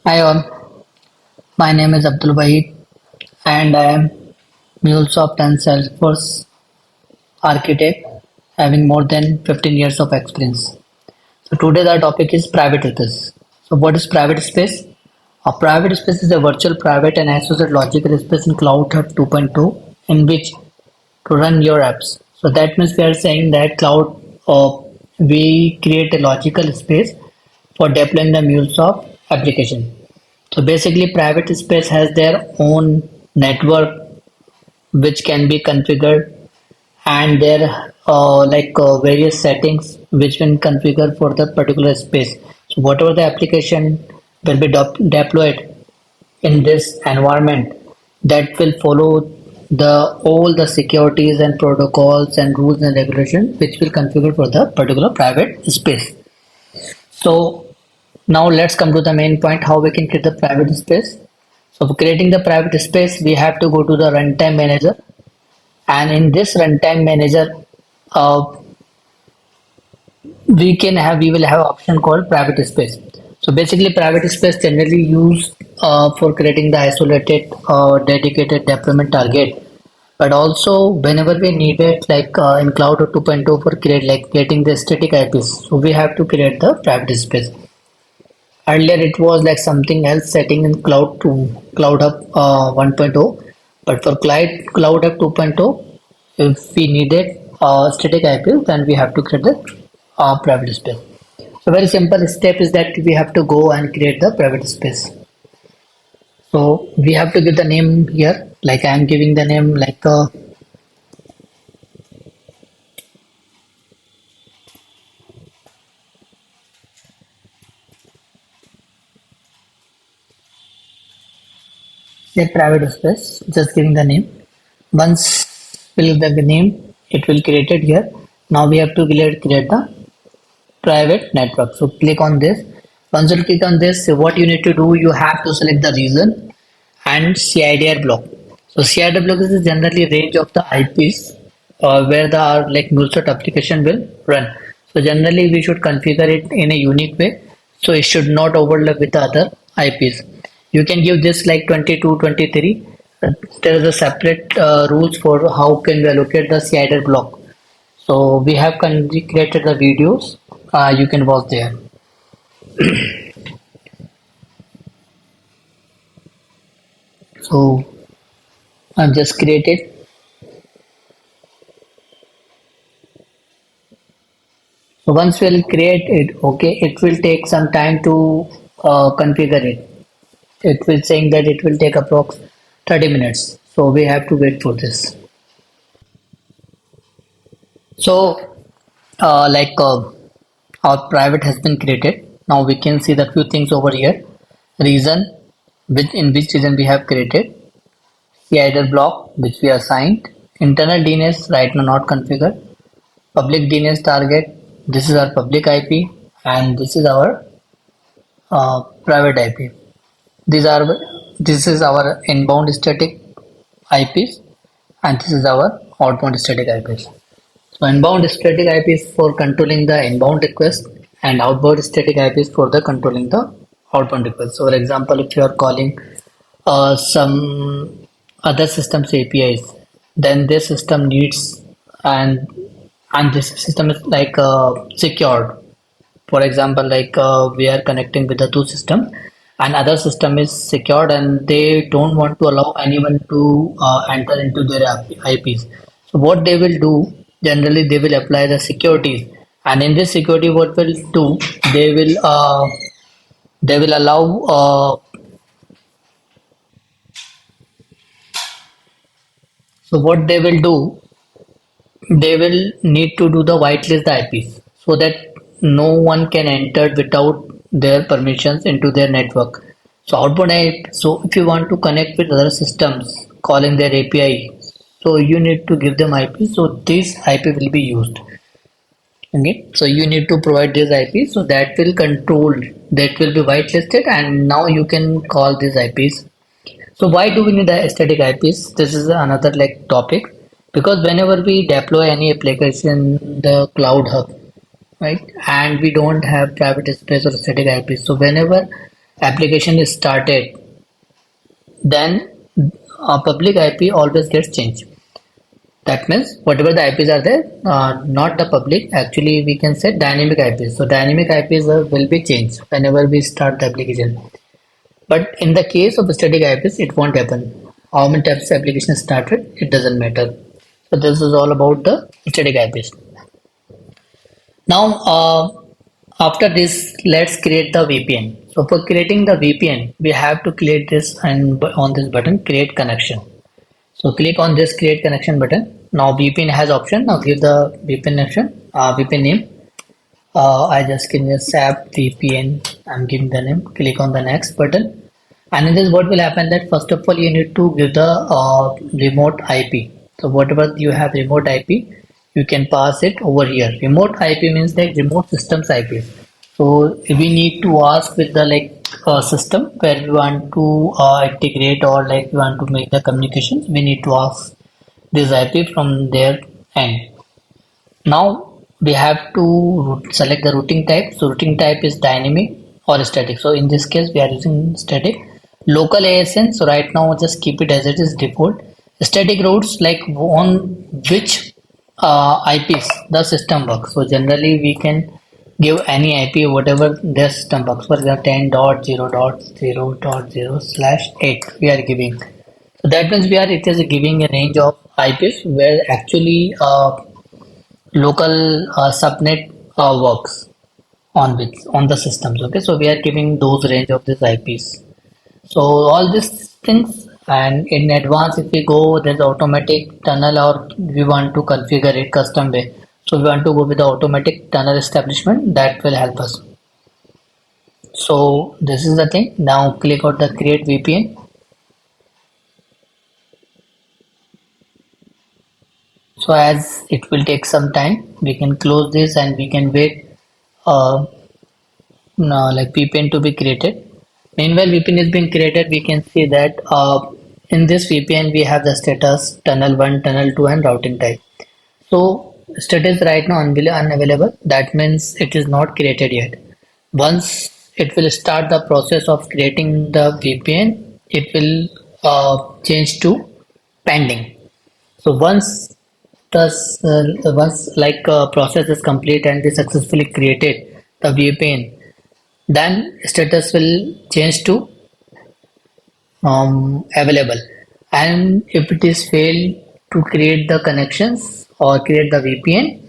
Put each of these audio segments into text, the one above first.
Hi all, my name is Abdul Wahid and I am MuleSoft and Salesforce architect having more than 15 years of experience. So today our topic is private space. So what is private space? A private space is a virtual private and associated logical space in Cloud Hub 2.2 in which to run your apps. So that means we are saying that we create a logical space for deploying the MuleSoft application. So basically, private space has their own network which can be configured, and there various settings which can configure for the particular space. So whatever the application will be deployed in this environment, that will follow the all the securities and protocols and rules and regulations which will configure for the particular private space. So now let's come to the main point, how we can create the private space. So for creating the private space, we have to go to the runtime manager, and in this runtime manager, uh, we will have option called private space. So basically, private space generally used for creating the isolated dedicated deployment target. But also whenever we need it, like in Cloud 2.0 for creating the static IPs, so we have to create the private space. Earlier it was like something else setting in Cloud Hub 1.0, but for Cloud Hub 2.0, if we needed static IP, then we have to create the private space. So very simple step is that we have to go and create the private space. So we have to give the name here, like I am giving the name like say private space, just giving the name. Once fill the name, it will create it here. Now we have to create the private network. So click on this. Once you click on this, what you need to do, you have to select the region and CIDR block. So CIDR block is generally range of the IPs where the like MuleSoft application will run. So generally we should configure it in a unique way. So it should not overlap with the other IPs. You can give this like 22, 23. There is a separate rules for how can we allocate the CIDR block. So we have created the videos. You can watch there. So I've just created. So once we'll create it, okay, it will take some time to configure it. It will saying that it will take approx 30 minutes. So we have to wait for this. So like our private has been created. Now we can see the few things over here. Reason, in which region we have created. The idle block which we assigned. Internal DNS right now not configured. Public DNS target. This is our public IP and this is our private IP. These are this is our inbound static IPs and this is our outbound static IPs. So inbound static IP is for controlling the inbound request and outbound static IP is for the controlling the outbound request. So for example, if you are calling some other systems APIs, then this system needs and this system is like secured. For example, like we are connecting with the two systems and other system is secured and they don't want to allow anyone to enter into their IPs. So what they will do, generally they will apply the securities, and in this security what will do, they will uh, they will allow so what they will do, they will need to do the whitelist the IPs so that no one can enter without their permissions into their network. So outbound IP, so if you want to connect with other systems calling their API, so you need to give them IP. So this IP will be used. Okay, so you need to provide this IP so that will control, that will be whitelisted, and now you can call these IPs. So why do we need the static IPs? This is another like topic, because whenever we deploy any application, the cloud hub, right, and we don't have private space or static IPs. So whenever application is started, then a public IP always gets changed. That means whatever the IPs are there, not the public, actually we can say dynamic IPs. So dynamic IPs will be changed whenever we start the application. But in the case of static IPs, it won't happen. How many types of application started, it doesn't matter. So this is all about the static IPs. Now, after this, let's create the VPN. So for creating the VPN, we have to create this and on this button, create connection. So click on this create connection button. Now VPN has option. Now give the VPN option, VPN name. I just give a SAP VPN. I'm giving the name. Click on the next button. And in this, what will happen that first of all, you need to give the remote IP. So whatever you have remote IP, you can pass it over here. Remote IP means like remote systems IP. So we need to ask with the system where we want to integrate or like we want to make the communications. We need to ask this IP from their end. Now we have to select the routing type. So routing type is dynamic or static. So in this case, we are using static. Local ASN. So right now, just keep it as it is default. Static routes like on which IPs the system works. So generally, we can give any IP whatever their system works. For example, 10.0.0.0/8 we are giving. So that means it is giving a range of IPs where actually local subnet works on the systems. Okay, so we are giving those range of these IPs. So all these things, and in advance, if we go, there's automatic tunnel, or we want to configure it custom way. So we want to go with the automatic tunnel establishment that will help us. So this is the thing. Now click on the create VPN. So as it will take some time, we can close this and we can wait like VPN to be created. Meanwhile, VPN is being created. We can see that in this VPN we have the status tunnel 1, tunnel 2 and routing type. So status right now unavailable. That means it is not created yet. Once it will start the process of creating the VPN, it will change to pending. So once process is complete and we successfully created the VPN, then status will change to available. And if it is failed to create the connections or create the VPN,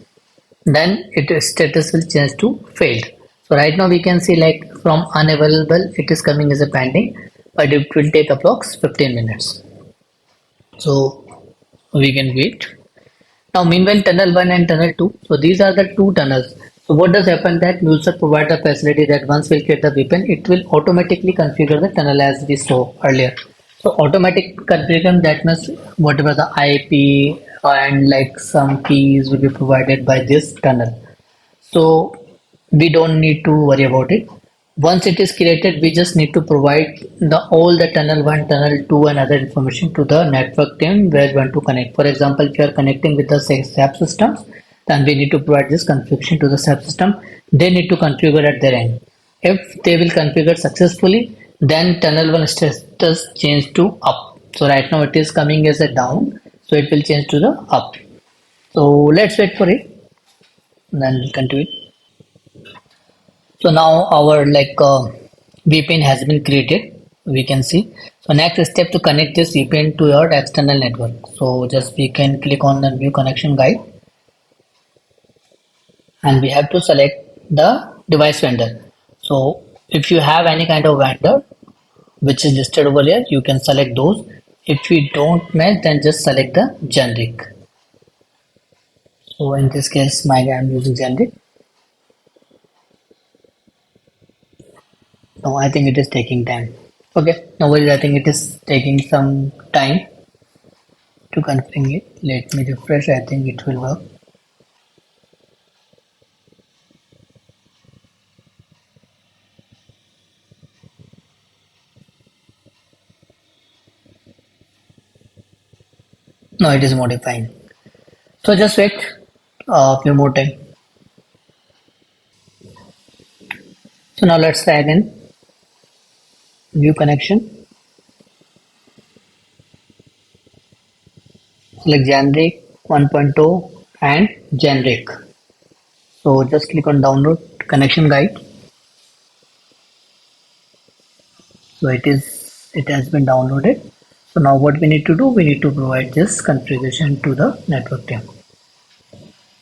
then its status will change to failed. So right now we can see like from unavailable it is coming as a pending, but it will take approx 15 minutes. So we can wait. Now, meanwhile, tunnel 1 and tunnel 2. So, these are the two tunnels. So, what does happen that MuleSoft provides a facility that once we create the VPN, it will automatically configure the tunnel as we saw earlier. So, automatic configuration, that means whatever the IP and like some keys will be provided by this tunnel. So, we don't need to worry about it. Once it is created, we just need to provide all the tunnel 1, tunnel 2 and other information to the network team where we want to connect. For example, if you are connecting with the SAP systems, then we need to provide this configuration to the SAP system. They need to configure at their end. If they will configure successfully, then tunnel 1 status change to up. So right now it is coming as a down, so it will change to the up. So let's wait for it, then we'll continue. So now our VPN has been created. We can see. So next step to connect this VPN to your external network. So just we can click on the new connection guide, and we have to select the device vendor. So if you have any kind of vendor which is listed over here, you can select those. If we don't match, then just select the generic. So in this case, I'm using generic. No, I think it is taking time. Okay, no worries. I think it is taking some time to confirm it. Let me refresh. I think it will work. No, it is modifying. So just wait a few more time. So now let's try again. View connection, select generic 1.0 and generic. So just click on download connection guide. So it has been downloaded. So now what we need to do, we need to provide this configuration to the network team.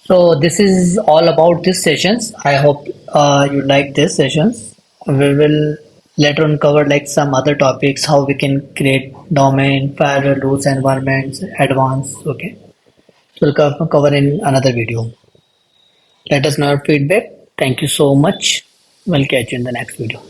So this is all about these sessions. I hope you like these sessions. We will later on cover like some other topics, how we can create domain, firewall rules, environments, advanced. Okay, so we'll cover in another video. Let us know your feedback. Thank you so much. We'll catch you in the next video.